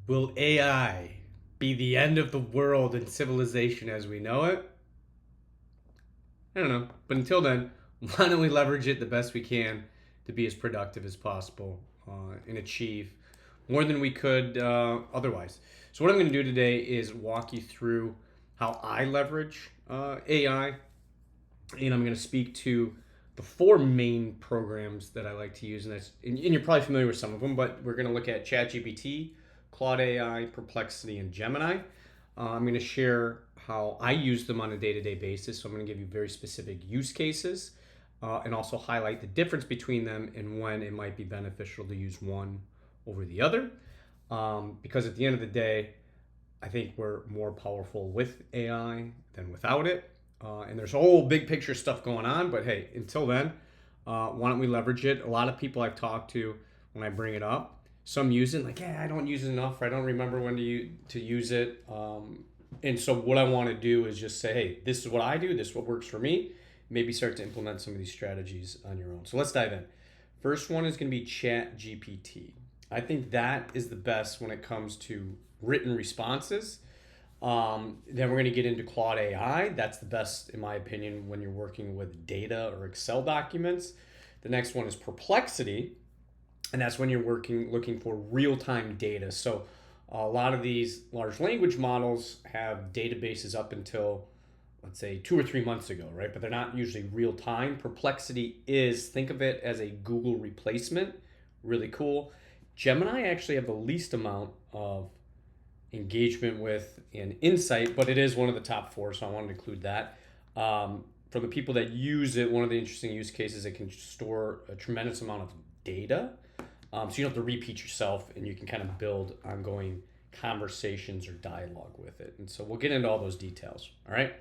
Will AI be the end of the world and civilization as we know it? I don't know. But until then, why don't we leverage it the best we can to be as productive as possible and achieve more than we could otherwise? So, what I'm going to do today is walk you through how I leverage AI, and I'm going to speak to the four main programs that I like to use, and you're probably familiar with some of them, but we're going to look at ChatGPT, Claude AI, Perplexity, and Gemini. I'm going to share how I use them on a day-to-day basis. So I'm going to give you very specific use cases and also highlight the difference between them and when it might be beneficial to use one over the other. Because at the end of the day, I think we're more powerful with AI than without it. And there's a whole big picture stuff going on. But hey, until then, why don't we leverage it? A lot of people I've talked to when I bring it up, some use it like, yeah, I don't use it enough. Or I don't remember when to use it. And so what I want to do is just say, hey, this is what I do. This is what works for me. Maybe start to implement some of these strategies on your own. So let's dive in. First one is going to be ChatGPT. I think that is the best when it comes to written responses. Then we're going to get into Claude AI. That's the best, in my opinion, when you're working with data or Excel documents. The next one is Perplexity, and that's when you're looking for real-time data. So a lot of these large language models have databases up until, let's say, 2 or 3 months ago, right? But they're not usually real time. Perplexity is, think of it as a Google replacement. Really cool. Gemini actually have the least amount of engagement with and insight, but it is one of the top four, so I wanted to include that. For the people that use it, one of the interesting use cases, it can store a tremendous amount of data. So you don't have to repeat yourself, and you can kind of build ongoing conversations or dialogue with it. And so we'll get into all those details. All right.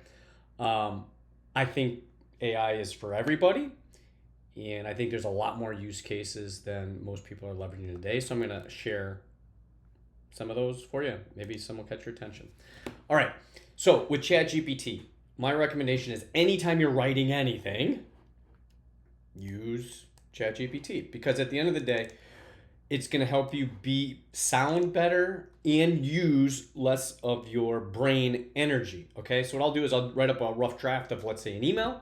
I think AI is for everybody, and I think there's a lot more use cases than most people are leveraging today. So I'm going to share some of those for you. Maybe some will catch your attention. All right. So with ChatGPT, my recommendation is anytime you're writing anything, use ChatGPT, because at the end of the day, it's going to help you sound better and use less of your brain energy. Okay, so what I'll do is I'll write up a rough draft of, let's say, an email,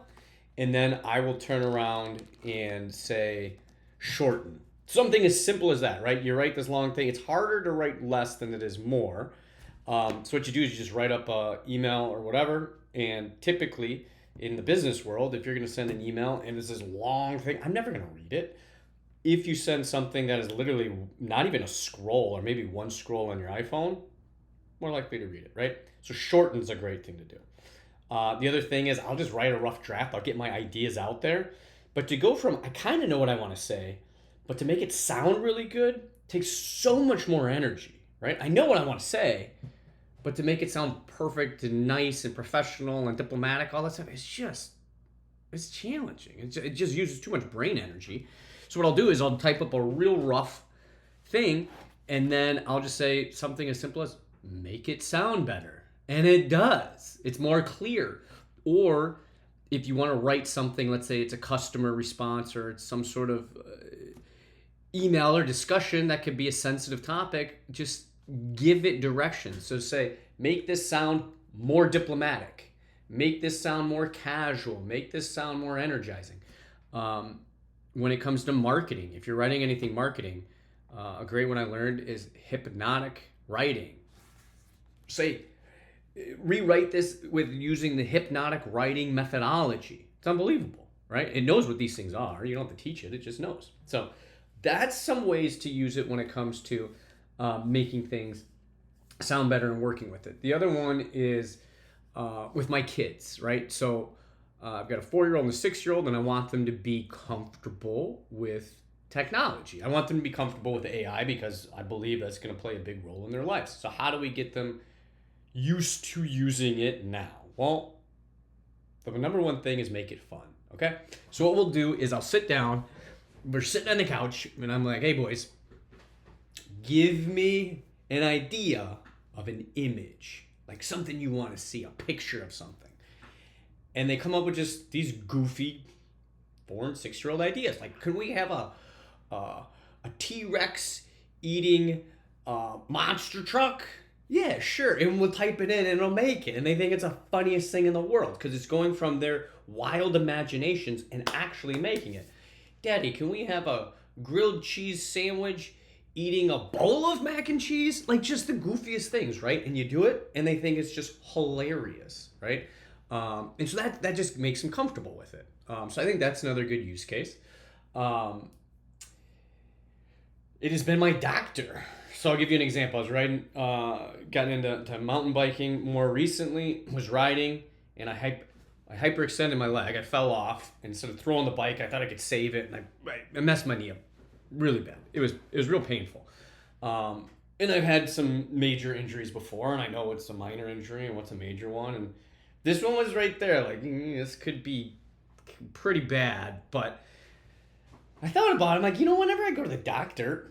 and then I will turn around and say shorten. Something as simple as that, right? You write this long thing. It's harder to write less than it is more. So what you do is you just write up an email or whatever, and typically in the business world, if you're going to send an email and it's this long thing, I'm never going to read it. If you send something that is literally not even a scroll or maybe one scroll on your iPhone, more likely to read it, right? So shorten's a great thing to do. The other thing is I'll just write a rough draft. I'll get my ideas out there. But to go from, I kind of know what I want to say, but to make it sound really good takes so much more energy, right? I know what I want to say, but to make it sound perfect and nice and professional and diplomatic, all that stuff, it's challenging. It just uses too much brain energy. So what I'll do is I'll type up a real rough thing, and then I'll just say something as simple as make it sound better. And it does. It's more clear. Or if you want to write something, let's say it's a customer response or it's some sort of email or discussion that could be a sensitive topic, just give it direction. So say, make this sound more diplomatic. Make this sound more casual. Make this sound more energizing. When it comes to marketing, if you're writing anything marketing, a great one I learned is hypnotic writing. Say, rewrite this with using the hypnotic writing methodology. It's unbelievable, right? It knows what these things are. You don't have to teach it. It just knows. So that's some ways to use it when it comes to making things sound better and working with it. The other one is with my kids, right? So I've got a 4-year-old and a 6-year-old, and I want them to be comfortable with technology. I want them to be comfortable with AI because I believe that's going to play a big role in their lives. So how do we get them used to using it now? Well, the number one thing is make it fun, okay? So what we'll do is I'll sit down, we're sitting on the couch, and I'm like, hey, boys, give me an idea of an image, like something you want to see, a picture of something. And they come up with just these goofy 4 and 6-year-old ideas. Like, could we have a T-Rex eating Monster truck? Yeah, sure. And we'll type it in and it'll make it. And they think it's the funniest thing in the world because it's going from their wild imaginations and actually making it. Daddy, can we have a grilled cheese sandwich eating a bowl of mac and cheese? Like just the goofiest things, right? And you do it and they think it's just hilarious, right? And so that just makes them comfortable with it. So I think that's another good use case. Um, it has been my doctor. So I'll give you an example. I was riding, gotten into mountain biking more recently. Was riding, and I hyperextended my leg. I fell off, and instead of throwing the bike, I thought I could save it, and I messed my knee up really bad. It was real painful. And I've had some major injuries before, and I know what's a minor injury and what's a major one. And this one was right there. Like this could be pretty bad, but I thought about it. I'm like, whenever I go to the doctor,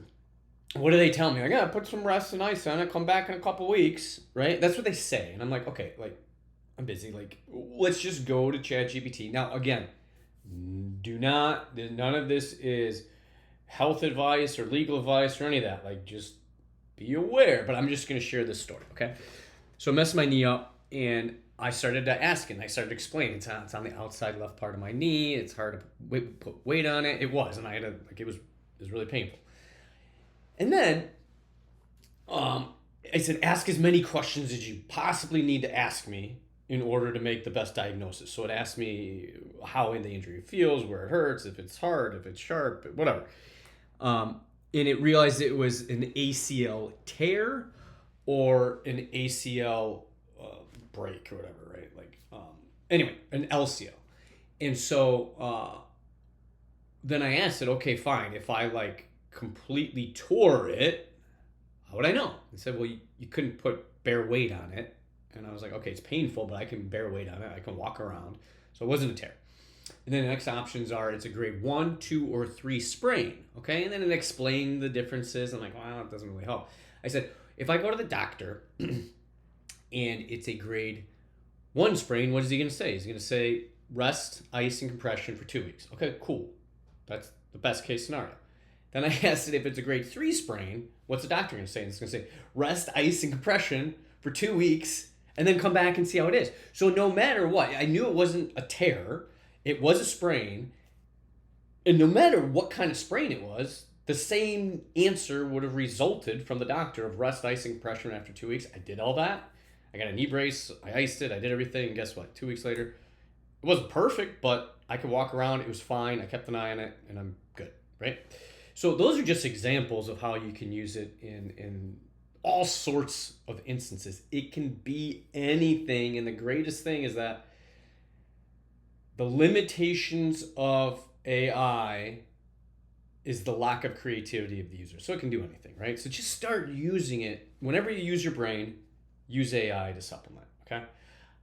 what do they tell me? I gotta put some rest and ice on it. Come back in a couple weeks, right? That's what they say, and I'm like, okay, like I'm busy. Like, let's just go to ChatGPT. Now, again, none of this is health advice or legal advice or any of that. Like, just be aware. But I'm just gonna share this story, okay? So I messed my knee up, and I started to ask it. And I started to explain. It's on the outside left part of my knee. It's hard to put weight on it. It was, and I had to it was really painful. And then I said, ask as many questions as you possibly need to ask me in order to make the best diagnosis. So it asked me how the injury feels, where it hurts, if it's hard, if it's sharp, whatever. And it realized it was an ACL tear or an ACL break or whatever, right? Anyway, an LCL. And so then I asked it, okay, fine. If I completely tore it, how would I know? It said, well, you couldn't put bear weight on it. And I was like, okay, it's painful, but I can bear weight on it. I can walk around. So it wasn't a tear. And then the next options are it's a grade 1, 2, or 3 sprain. Okay. And then it explained the differences. I'm like, well, it doesn't really help. I said, if I go to the doctor and it's a grade 1 sprain, what is he going to say? He's going to say rest, ice, and compression for 2 weeks. Okay, cool. That's the best case scenario. Then I asked it if it's a grade 3 sprain, what's the doctor going to say? And it's going to say rest, ice, and compression for 2 weeks, and then come back and see how it is. So no matter what, I knew it wasn't a tear, it was a sprain, and no matter what kind of sprain it was, the same answer would have resulted from the doctor of rest, ice, and compression after 2 weeks. I did all that. I got a knee brace, I iced it, I did everything, and guess what? 2 weeks later, it wasn't perfect, but I could walk around, it was fine, I kept an eye on it, and I'm good, right? So those are just examples of how you can use it in all sorts of instances. It can be anything, and the greatest thing is that the limitations of AI is the lack of creativity of the user. So it can do anything, right? So just start using it. Whenever you use your brain, use AI to supplement, okay?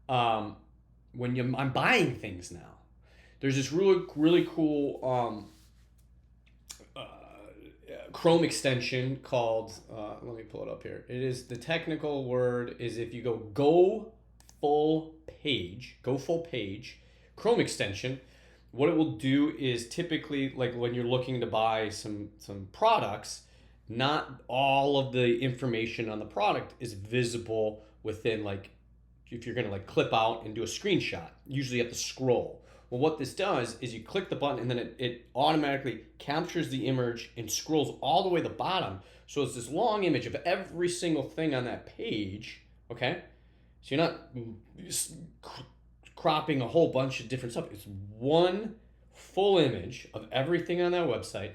I'm buying things now. There's this really cool Chrome extension called, let me pull it up here. It is, the technical word is if you go full page, Chrome extension, what it will do is typically like when you're looking to buy some products, not all of the information on the product is visible within if you're going to clip out and do a screenshot, usually you have to scroll. Well, what this does is you click the button and then it automatically captures the image and scrolls all the way to the bottom. So it's this long image of every single thing on that page, okay? So you're not cropping a whole bunch of different stuff. It's one full image of everything on that website.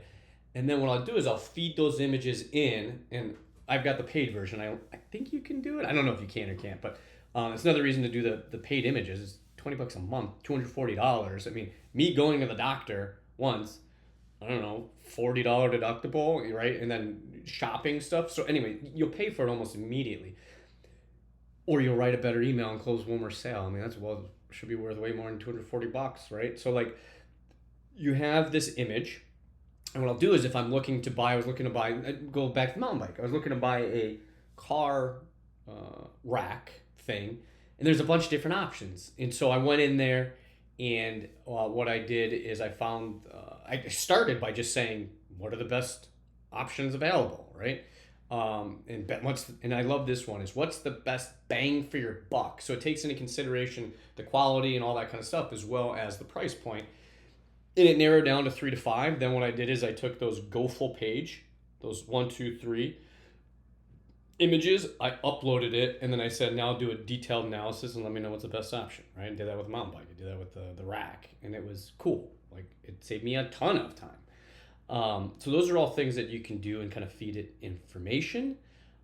And then what I'll do is I'll feed those images in, and I've got the paid version. I think you can do it. I don't know if you can or can't, but it's another reason to do the paid images. It's $20 a month, $240. I mean, me going to the doctor once, I don't know, $40 deductible, right? And then shopping stuff. So anyway, you'll pay for it almost immediately. Or you'll write a better email and close one more sale. I mean, should be worth way more than $240, right? So you have this image. And what I'll do is if I'm looking to buy, go back to the mountain bike. I was looking to buy a car rack thing, and there's a bunch of different options. And so I went in there, and what I did is I found, I started by just saying, what are the best options available, right? And I love this one is what's the best bang for your buck. So it takes into consideration the quality and all that kind of stuff as well as the price point. And it narrowed down to 3 to 5. Then what I did is I took those go full page, those 1, 2, 3 images, I uploaded it, and then I said, now do a detailed analysis and let me know what's the best option, right? I did that with the mountain bike. I did that with the rack, and it was cool. Like, it saved me a ton of time. So those are all things that you can do and kind of feed it information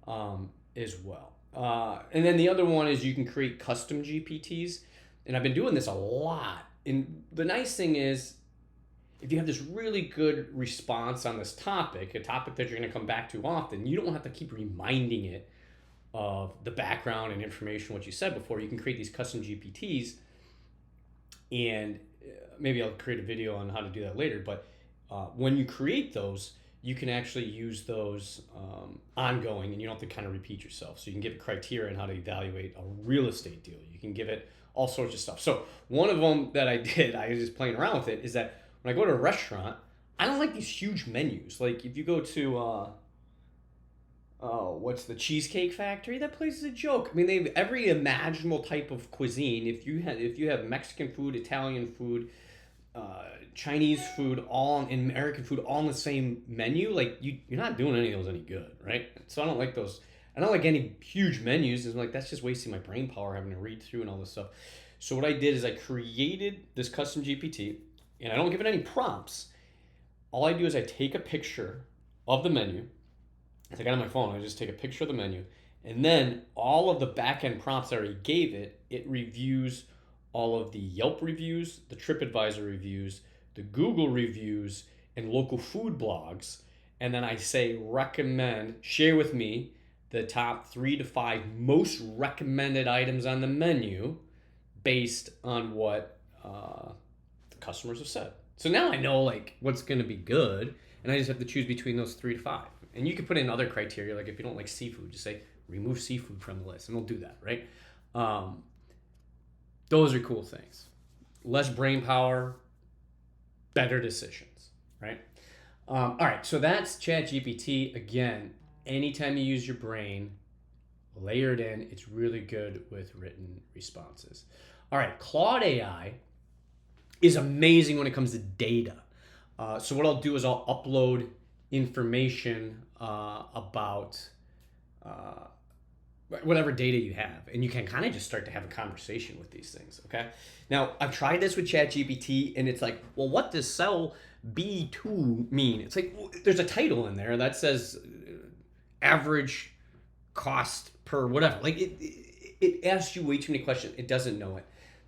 as well. And then the other one is you can create custom GPTs, and I've been doing this a lot. And the nice thing is, if you have this really good response on this topic, a topic that you're going to come back to often, you don't have to keep reminding it of the background and information, what you said before. You can create these custom GPTs, and maybe I'll create a video on how to do that later. But when you create those, you can actually use those ongoing, and you don't have to kind of repeat yourself. So you can give it criteria on how to evaluate a real estate deal. You can give it all sorts of stuff. So one of them that I did, I was just playing around with it, is that when I go to a restaurant, I don't like these huge menus. Like if you go to, what's the Cheesecake Factory? That place is a joke. I mean, they have every imaginable type of cuisine. If you have Mexican food, Italian food, Chinese food, and American food all on the same menu, like you're not doing any of those any good, right? So I don't like those. I don't like any huge menus. It's like that's just wasting my brain power having to read through and all this stuff. So what I did is I created this custom GPT, and I don't give it any prompts. All I do is I take a picture of the menu. It's like on my phone, I just take a picture of the menu, and then all of the back-end prompts I already gave it, it reviews all of the Yelp reviews, the TripAdvisor reviews, the Google reviews, and local food blogs. And then I say, share with me the top 3 to 5 most recommended items on the menu based on what the customers have said. So now I know like what's going to be good, and I just have to choose between those 3 to 5. And you can put in other criteria, like if you don't like seafood, just say remove seafood from the list, and it'll do that, right? Those are cool things. Less brain power, better decisions, right? All right, so that's ChatGPT. Again, anytime you use your brain, layer it in. It's really good with written responses. All right, Claude AI is amazing when it comes to data. So what I'll do is I'll upload information about whatever data you have, and you can kind of just start to have a conversation with these things, okay? Now, I've tried this with ChatGPT, and it's like, well, what does cell B2 mean? It's like, well, there's a title in there that says average cost per whatever. Like, it asks you way too many questions. It doesn't know it.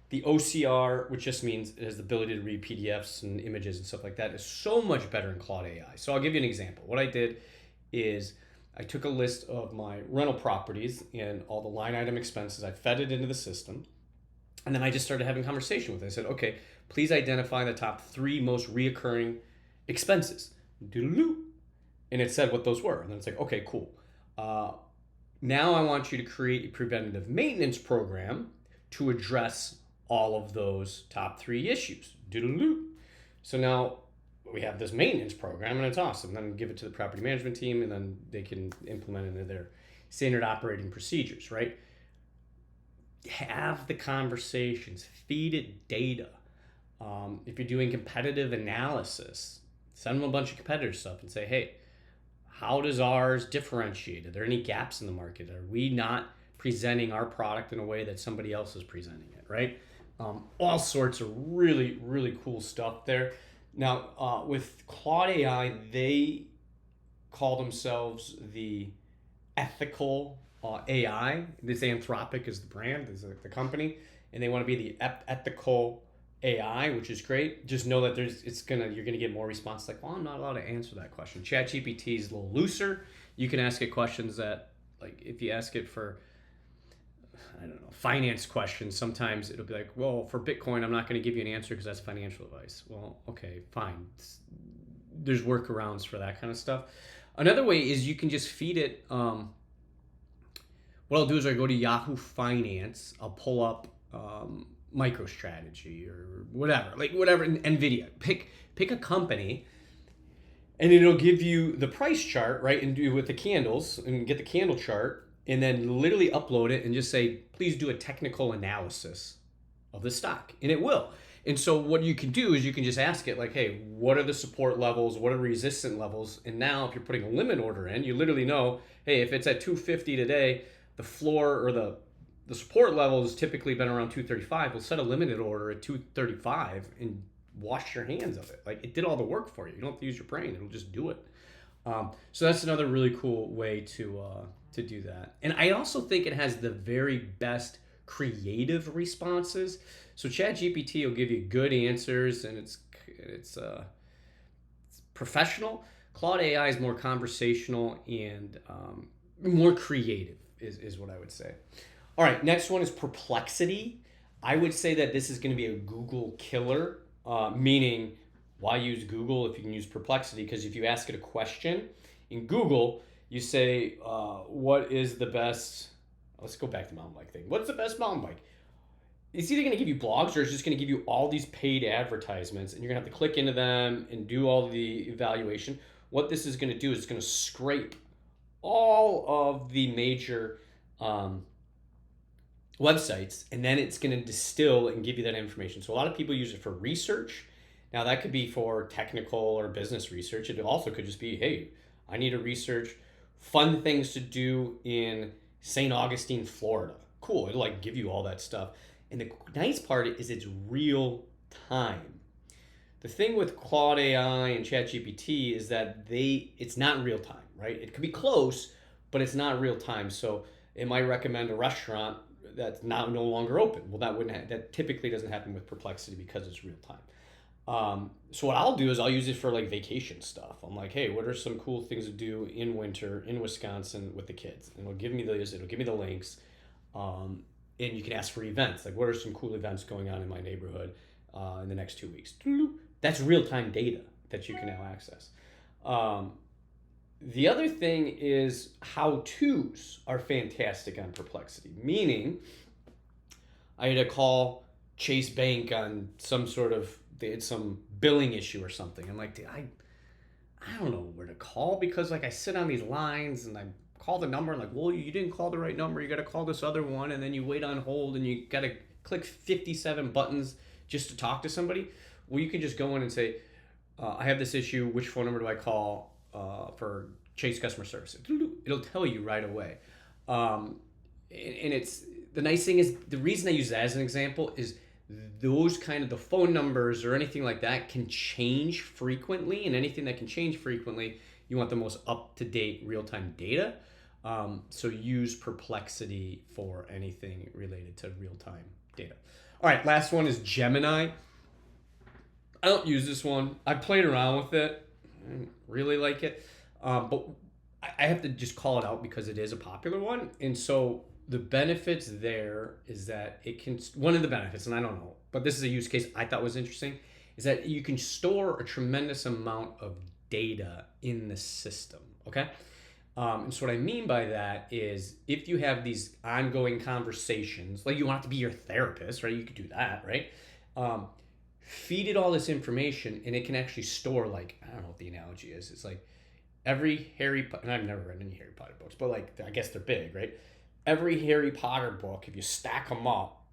The OCR, which just means it has the ability to read PDFs and images and stuff like that, is so much better in Claude AI. So I'll give you an example. What I did is I took a list of my rental properties and all the line item expenses. I fed it into the system. And then I just started having conversation with it. I said, okay, please identify the top 3 most reoccurring expenses. Doodaloo. And it said what those were. And then it's like, okay, cool. Now I want you to create a preventative maintenance program to address all of those top 3 issues. Doodaloo. So now we have this maintenance program, and it's awesome. Then give it to the property management team, and then they can implement it into their standard operating procedures, right? Have the conversations, feed it data. If you're doing competitive analysis, send them a bunch of competitor stuff and say, hey, how does ours differentiate? Are there any gaps in the market? Are we not presenting our product in a way that somebody else is presenting it, right? All sorts of really, really cool stuff there. Now, with Claude AI, they call themselves the ethical AI. They say Anthropic is the brand, is the company, and they want to be the ethical AI, which is great. Just know that you're gonna get more responses. Like, well, I'm not allowed to answer that question. ChatGPT is a little looser. You can ask it questions that, like, if you ask it for, I don't know, finance questions, sometimes it'll be like, well, for Bitcoin, I'm not going to give you an answer because that's financial advice. Well, okay, fine. There's workarounds for that kind of stuff. Another way is you can just feed it. What I'll do is I go to Yahoo Finance. I'll pull up MicroStrategy or whatever, like whatever, NVIDIA. Pick a company, and it'll give you the price chart, right? And do with the candles and get the candle chart and then literally upload it and just say, please do a technical analysis of the stock. And it will. And so what you can do is you can just ask it like, hey, what are the support levels? What are resistant levels? And now if you're putting a limit order in, you literally know, hey, if it's at 250 today, the floor or the support level has typically been around 235. We'll set a limited order at 235 and wash your hands of it. Like, it did all the work for you. You don't have to use your brain. It'll just do it. So that's another really cool way to do that. And I also think it has the very best creative responses. So ChatGPT will give you good answers, and it's professional. Claude AI is more conversational and more creative, is what I would say. All right, next one is Perplexity. I would say that this is going to be a Google killer, meaning why use Google if you can use Perplexity? Because if you ask it a question in Google, you say, what is the best, let's go back to mountain bike thing. What's the best mountain bike? It's either going to give you blogs or it's just going to give you all these paid advertisements, and you're going to have to click into them and do all the evaluation. What this is going to do is it's going to scrape all of the major websites, and then it's going to distill and give you that information. So a lot of people use it for research. Now that could be for technical or business research. It also could just be, hey, I need to research fun things to do in St. Augustine, Florida. Cool, it'll like give you all that stuff. And the nice part is it's real time. The thing with Claude AI and ChatGPT is that it's not real time, right? It could be close, but it's not real time. So it might recommend a restaurant that's now no longer open. Well, that typically doesn't happen with Perplexity because it's real time. So what I'll do is I'll use it for like vacation stuff. I'm like, hey, what are some cool things to do in winter in Wisconsin with the kids? And it'll give me the links. And you can ask for events. Like, what are some cool events going on in my neighborhood in the next 2 weeks? That's real-time data that you can now access. The other thing is how-tos are fantastic on Perplexity, meaning I had to call Chase Bank on they had some billing issue or something. I'm like, I don't know where to call because like I sit on these lines and I call the number and like, well, you didn't call the right number. You got to call this other one, and then you wait on hold and you got to click 57 buttons just to talk to somebody. Well, you can just go in and say, I have this issue. Which phone number do I call for Chase customer service? It'll tell you right away. And it's the nice thing is the reason I use that as an example is those kind of the phone numbers or anything like that can change frequently, and anything that can change frequently, you want the most up-to-date real-time data. So use Perplexity for anything related to real-time data. All right, last one is Gemini. I don't use this one. I played around with it. I didn't really like it. But I have to just call it out because it is a popular one. And so the benefits there is that one of the benefits, and I don't know, but this is a use case I thought was interesting, is that you can store a tremendous amount of data in the system, okay? And so what I mean by that is if you have these ongoing conversations, like you want it to be your therapist, right? You could do that, right? Feed it all this information and it can actually store, like, I don't know what the analogy is. It's like every and I've never read any Harry Potter books, but like, I guess they're big, right? Every Harry Potter book, if you stack them up,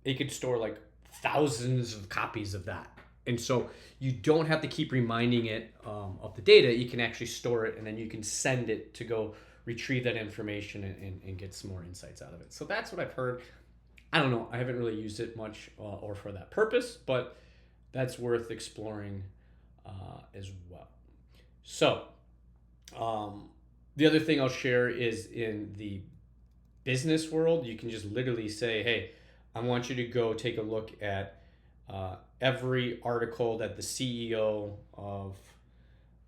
it could store like thousands of copies of that. And so you don't have to keep reminding it of the data. You can actually store it and then you can send it to go retrieve that information and get some more insights out of it. So that's what I've heard. I don't know. I haven't really used it much or for that purpose, but that's worth exploring as well. So the other thing I'll share is in the business world, you can just literally say, hey, I want you to go take a look at every article that the CEO of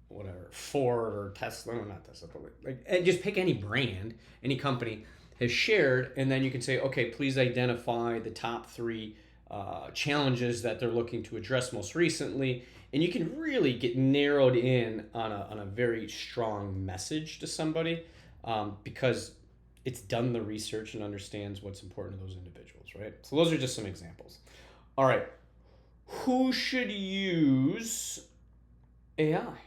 whatever, Ford or Tesla, no, not Tesla, but like, and just pick any brand, any company has shared, and then you can say, okay, please identify the top 3 challenges that they're looking to address most recently, and you can really get narrowed in on a very strong message to somebody because it's done the research and understands what's important to those individuals, right? So those are just some examples. All right, who should use AI?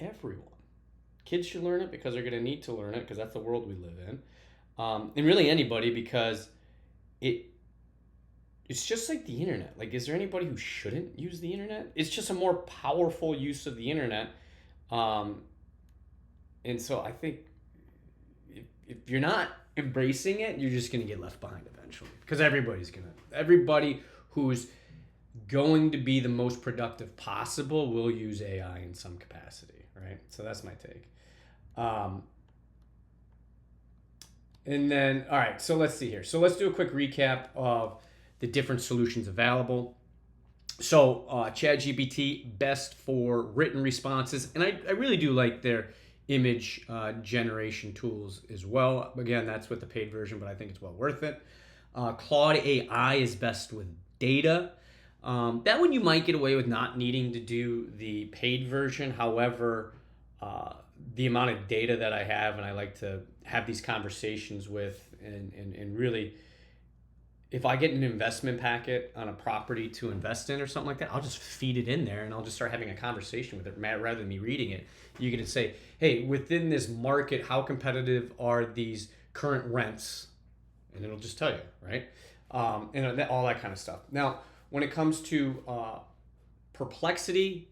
everyone. Kids should learn it because they're going to need to learn it because that's the world we live in. And really anybody, because it it's just like the internet. Like, is there anybody who shouldn't use the internet? It's just a more powerful use of the internet. Um, and so I think if you're not embracing it, you're just going to get left behind eventually. Because everybody who's going to be the most productive possible will use AI in some capacity, right? So that's my take. And then, all right, so let's see here. So let's do a quick recap of the different solutions available. So ChatGPT, best for written responses. And I really do like their image generation tools as well. Again, that's with the paid version, but I think it's well worth it. Claude AI is best with data. That one you might get away with not needing to do the paid version. However, the amount of data that I have and I like to have these conversations with and really, if I get an investment packet on a property to invest in or something like that, I'll just feed it in there and I'll just start having a conversation with it rather than me reading it. You get to say, hey, within this market, how competitive are these current rents? And it'll just tell you, right? And all that kind of stuff. Now, when it comes to Perplexity,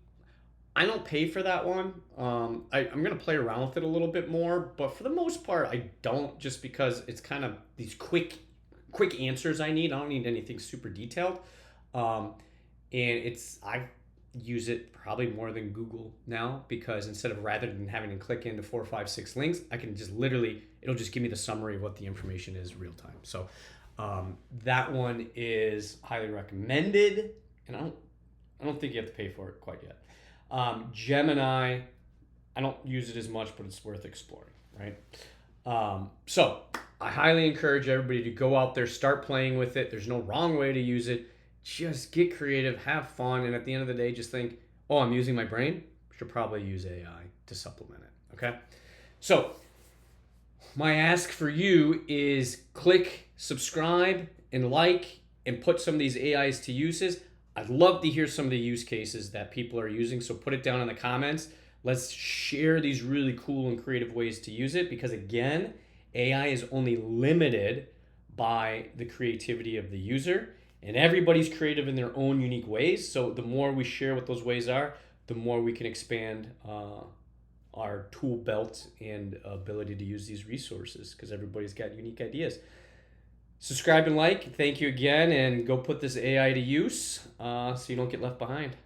I don't pay for that one. I'm going to play around with it a little bit more, but for the most part, I don't, just because it's kind of these quick answers I need. I don't need anything super detailed. And I use it probably more than Google now, because rather than having to click into 4, 5, 6 links, I can just it'll just give me the summary of what the information is real time. So that one is highly recommended, and I don't think you have to pay for it quite yet. Gemini, I don't use it as much, but it's worth exploring, right? So I highly encourage everybody to go out there, start playing with it. There's no wrong way to use it. Just get creative, have fun, and at the end of the day, just think, oh, I'm using my brain. Should probably use AI to supplement it, okay? So my ask for you is click subscribe and like and put some of these AIs to uses. I'd love to hear some of the use cases that people are using, so put it down in the comments. Let's share these really cool and creative ways to use it, because again, AI is only limited by the creativity of the user, and everybody's creative in their own unique ways. So the more we share what those ways are, the more we can expand our tool belt and ability to use these resources, because everybody's got unique ideas. Subscribe and like. Thank you again, and go put this AI to use so you don't get left behind.